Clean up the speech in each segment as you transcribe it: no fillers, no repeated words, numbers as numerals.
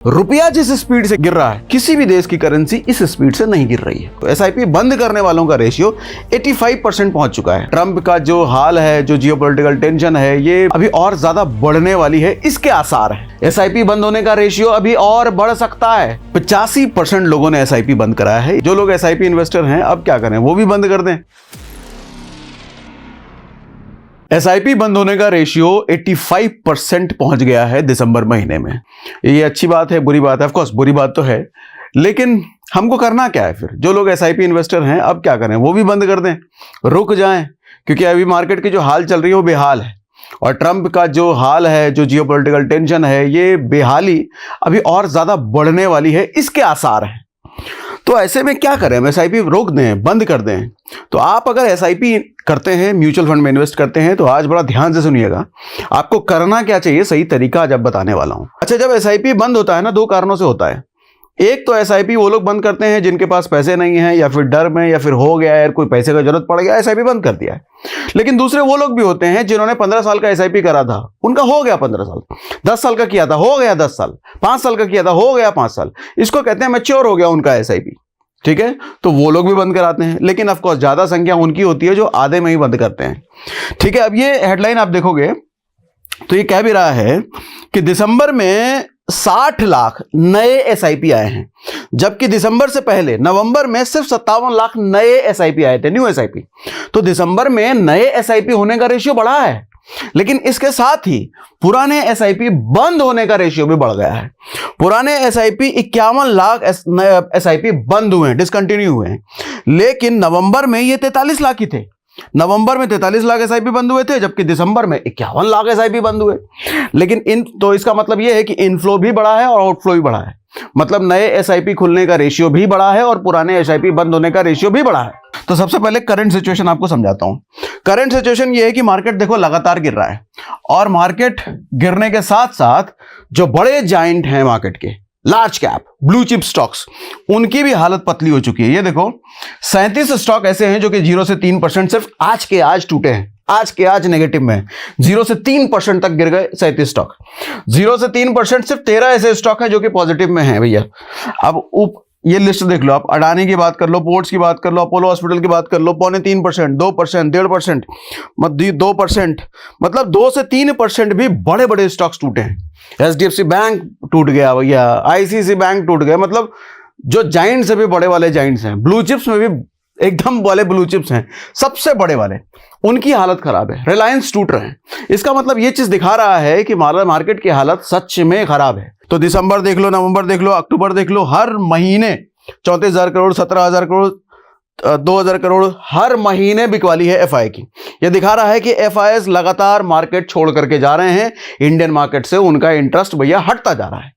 रुपया जिस स्पीड से गिर रहा है किसी भी देश की करेंसी इस स्पीड से नहीं गिर रही है। तो एसआईपी बंद करने वालों का रेशियो 85% पहुंच चुका है। ट्रंप का जो हाल है, जो जियोपॉलिटिकल टेंशन है, ये अभी और ज्यादा बढ़ने वाली है, इसके आसार है। एसआईपी बंद होने का रेशियो अभी और बढ़ सकता है। 85% लोगों ने एसआईपी बंद कराया है। जो लोग एसआईपी इन्वेस्टर हैं अब क्या करें, वो भी बंद कर दें। एसआईपी बंद होने का रेशियो 85% पहुंच गया है दिसंबर महीने में। ये अच्छी बात है, बुरी बात है? ऑफ कोर्स बुरी बात तो है, लेकिन हमको करना क्या है फिर? जो लोग एसआईपी इन्वेस्टर हैं अब क्या करें, वो भी बंद कर दें, रुक जाएं, क्योंकि अभी मार्केट की जो हाल चल रही है वो बेहाल है। और ट्रंप का जो हाल है, जो जियोपॉलिटिकल टेंशन है, ये बेहाली अभी और ज्यादा बढ़ने वाली है, इसके आसार हैं। तो ऐसे में क्या करें? हम एसआईपी रोक दें, बंद कर दें? तो आप अगर एसआईपी करते हैं, म्यूचुअल फंड में इन्वेस्ट करते हैं, तो आज बड़ा ध्यान से सुनिएगा, आपको करना क्या चाहिए, सही तरीका आज अब बताने वाला हूं। अच्छा, जब एसआईपी बंद होता है ना, दो कारणों से होता है। एक तो एसआईपी वो लोग बंद करते हैं जिनके पास पैसे नहीं है, या फिर डर में, या फिर हो गया है, कोई पैसे का जरूरत पड़ गया, एसआईपी बंद कर दिया है। लेकिन दूसरे वो लोग भी होते हैं जिन्होंने 15 साल का एसआईपी करा था, उनका हो गया 15 साल, 10 साल का किया था, हो गया 10 साल, 5 साल का किया था, हो गया 5 साल। इसको कहते हैं मैच्योर हो गया उनका एसआईपी। ठीक है, तो वो लोग भी बंद कराते हैं, लेकिन ऑफ कोर्स ज्यादा संख्या उनकी होती है जो आधे में ही बंद करते हैं। ठीक है, अब ये हेडलाइन आप देखोगे तो ये कह भी रहा है कि दिसंबर में 60 लाख नए एसआईपी आए हैं, जबकि दिसंबर से पहले नवंबर में सिर्फ 57 लाख नए एसआईपी आए थे, न्यू एसआईपी। तो दिसंबर में नए एसआईपी होने का रेशियो बढ़ा है, लेकिन इसके साथ ही पुराने एसआईपी बंद होने का रेशियो भी बढ़ गया है। पुराने एसआईपी 51 लाख एसआईपी बंद हुए हैं, डिसकंटिन्यू हुए हैं, लेकिन नवंबर में ये 43 लाख ही थे। नवंबर में 43 लाख एसआईपी बंद हुए थे, जबकि दिसंबर में 51 लाख एसआईपी बंद हुए। लेकिन तो इसका मतलब यह है कि इनफ्लो भी बढ़ा है और आउटफ्लो भी बढ़ा है। मतलब नए एसआईपी खुलने का रेशियो भी बढ़ा है और पुराने एसआईपी बंद होने का रेशियो भी बढ़ा है। तो सबसे पहले करंट सिचुएशन आपको समझाता हूं। करंट सिचुएशन ये है कि मार्केट देखो लगातार गिर रहा है, और मार्केट गिरने के साथ साथ जो बड़े जाइंट हैं मार्केट के, large cap blue chip stocks, उनकी भी हालत पतली हो चुकी है। ये देखो 37 स्टॉक ऐसे हैं जो कि 0 से 3% सिर्फ आज के आज टूटे हैं, आज के आज नेगेटिव में 0 से 3% तक गिर गए 37 स्टॉक। 0 से 3% सिर्फ 13 ऐसे स्टॉक हैं जो कि पॉजिटिव में हैं भैया। अब ये लिस्ट देख लो आप, अडानी की बात कर लो, पोर्ट्स की बात कर लो, अपोलो हॉस्पिटल की बात कर लो, 0.3%, 2%, 1.5%, 2%, मतलब 2 से 3% भी बड़े बड़े स्टॉक्स टूटे हैं। एचडीएफसी बैंक टूट गया भैया, आईसीआईसीआई बैंक टूट गया। मतलब जो जाइंट्स है भी बड़े वाले जाइंट्स हैं, ब्लू चिप्स में भी एकदम वाले ब्लू चिप्स हैं, सबसे बड़े वाले, उनकी हालत खराब है। रिलायंस टूट रहे हैं। इसका मतलब ये चीज दिखा रहा है कि मार्केट की हालत सच में खराब है। तो दिसंबर देख लो, नवंबर देख लो, अक्टूबर देख लो, हर महीने 34,000 करोड़, 17,000 करोड़, 2,000 करोड़ हर महीने बिकवाली है एफआई की। यह दिखा रहा है कि एफआईएस लगातार मार्केट छोड़ करके जा रहे हैं, इंडियन मार्केट से उनका इंटरेस्ट भैया हटता जा रहा है।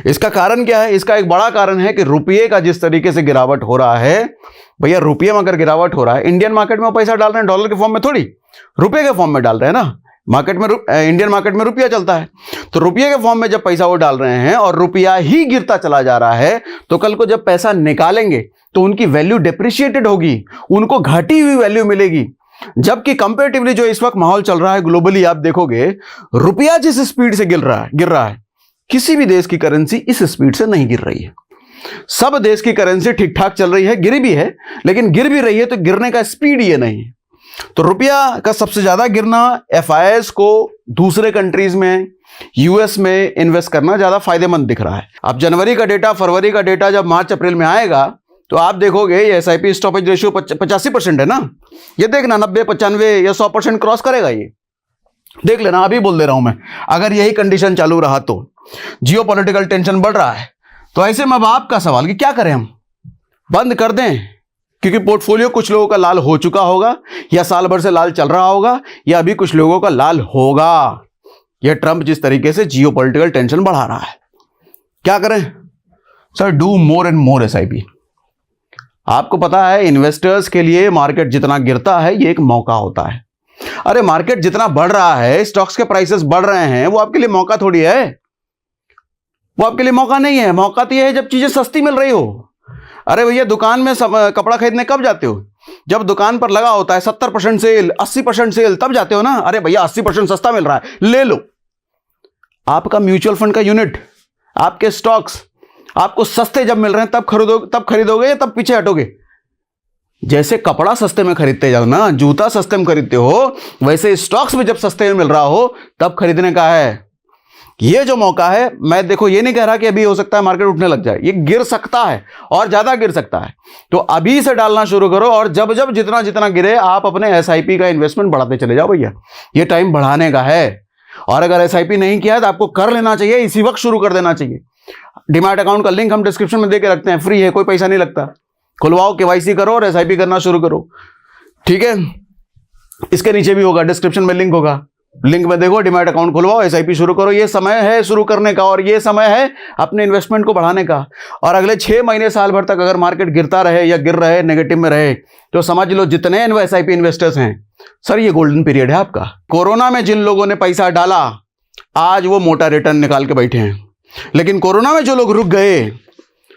इसका कारण क्या है? इसका एक बड़ा कारण है कि रुपये का जिस तरीके से गिरावट हो रहा है भैया, रुपये में अगर गिरावट हो रहा है, इंडियन मार्केट में वो पैसा डाल रहे हैं डॉलर के फॉर्म में, थोड़ी रुपये के फॉर्म में डाल रहे हैं ना। मार्केट में इंडियन मार्केट में रुपया चलता है, तो रुपये के फॉर्म में जब पैसा वो डाल रहे हैं और रुपया ही गिरता चला जा रहा है, तो कल को जब पैसा निकालेंगे तो उनकी वैल्यू डिप्रिशिएटेड होगी, उनको घटी हुई वैल्यू मिलेगी। जबकि कंपैरेटिवली जो इस वक्त माहौल चल रहा है ग्लोबली, आप देखोगे रुपया जिस स्पीड से गिर रहा है किसी भी देश की करेंसी इस स्पीड से नहीं गिर रही है। सब देश की करेंसी ठीक ठाक चल रही है, गिरी भी है, लेकिन गिर भी रही है तो गिरने का स्पीड ये नहीं है। तो रुपया का सबसे ज्यादा गिरना, एफआईएस को दूसरे कंट्रीज में, यूएस में इन्वेस्ट करना ज्यादा फायदेमंद दिख रहा है। अब जनवरी का डेटा, फरवरी का डेटा जब मार्च अप्रैल में आएगा तो आप देखोगे ये एसआईपी स्टॉपेज रेशियो 85% है ना। ये देखना 90, 95 या 100% क्रॉस करेगा, ये देख लेना। अभी बोल दे रहा हूं मैं, अगर यही कंडीशन चालू रहा तो जियोपॉलिटिकल टेंशन बढ़ रहा है, तो ऐसे में अब आपका सवाल कि क्या करें, हम बंद कर दें? क्योंकि पोर्टफोलियो कुछ लोगों का लाल हो चुका होगा, या साल भर से लाल चल रहा होगा, या अभी कुछ लोगों का लाल होगा। यह ट्रंप जिस तरीके से जियोपॉलिटिकल टेंशन बढ़ा रहा है, क्या करें? Sir, do more and more SIP. आपको पता है इन्वेस्टर्स के लिए मार्केट जितना गिरता है ये एक मौका होता है। अरे मार्केट जितना बढ़ रहा है, स्टॉक्स के प्राइसेस बढ़ रहे हैं, वो आपके लिए मौका थोड़ी है, वो आपके लिए मौका नहीं है। मौका तो यह है जब चीजें सस्ती मिल रही हो। अरे भैया, दुकान में कपड़ा खरीदने कब जाते हो? जब दुकान पर लगा होता है 70% सेल, 80% सेल, तब जाते हो ना। अरे भैया 80% सस्ता मिल रहा है, ले लो। आपका म्यूचुअल फंड का यूनिट आपके स्टॉक्स आपको सस्ते जब मिल रहे हैं तब खरीदोगे या तब पीछे हटोगे? जैसे कपड़ा सस्ते में खरीदते जाओ ना, जूता सस्ते में खरीदते हो, वैसे स्टॉक्स भी जब सस्ते में मिल रहा हो तब खरीदने का है। ये जो मौका है, मैं देखो ये नहीं कह रहा कि अभी हो सकता है मार्केट उठने लग जाए, ये गिर सकता है और ज्यादा गिर सकता है, तो अभी से डालना शुरू करो और जब जब जितना जितना गिरे आप अपने एसआईपी का इन्वेस्टमेंट बढ़ाते चले जाओ भैया, ये टाइम बढ़ाने का है। और अगर एसआईपी नहीं किया है तो आपको कर लेना चाहिए, इसी वक्त शुरू कर देना चाहिए। डीमैट अकाउंट का लिंक हम डिस्क्रिप्शन में दे के रखते हैं, फ्री है, कोई पैसा नहीं लगता। खुलवाओ, केवाईसी करो और एसआईपी करना शुरू करो, ठीक है। इसके नीचे भी होगा, डिस्क्रिप्शन में लिंक होगा, लिंक में देखो, डीमैट अकाउंट खुलवाओ, एसआईपी शुरू करो। ये समय है शुरू करने का और ये समय है अपने इन्वेस्टमेंट को बढ़ाने का। और अगले 6 महीने साल भर तक अगर मार्केट गिरता रहे या गिर रहे, नेगेटिव में रहे, तो समझ लो जितने एसआईपी इन्वेस्टर्स हैं सर, ये गोल्डन पीरियड है आपका। कोरोना में जिन लोगों ने पैसा डाला आज वो मोटा रिटर्न निकाल के बैठे हैं, लेकिन कोरोना में जो लोग रुक गए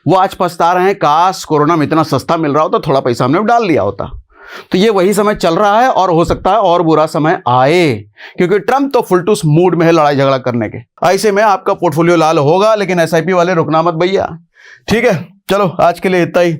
वो आज पछता रहे हैं, काश कोरोना में इतना सस्ता मिल रहा होता, थोड़ा पैसा हमने डाल लिया होता। तो ये वही समय चल रहा है और हो सकता है और बुरा समय आए, क्योंकि ट्रम्प तो फुल टूस मूड में है लड़ाई झगड़ा करने के। ऐसे में आपका पोर्टफोलियो लाल होगा, लेकिन एसआईपी वाले रुकना मत भैया, ठीक है। चलो आज के लिए इतना ही।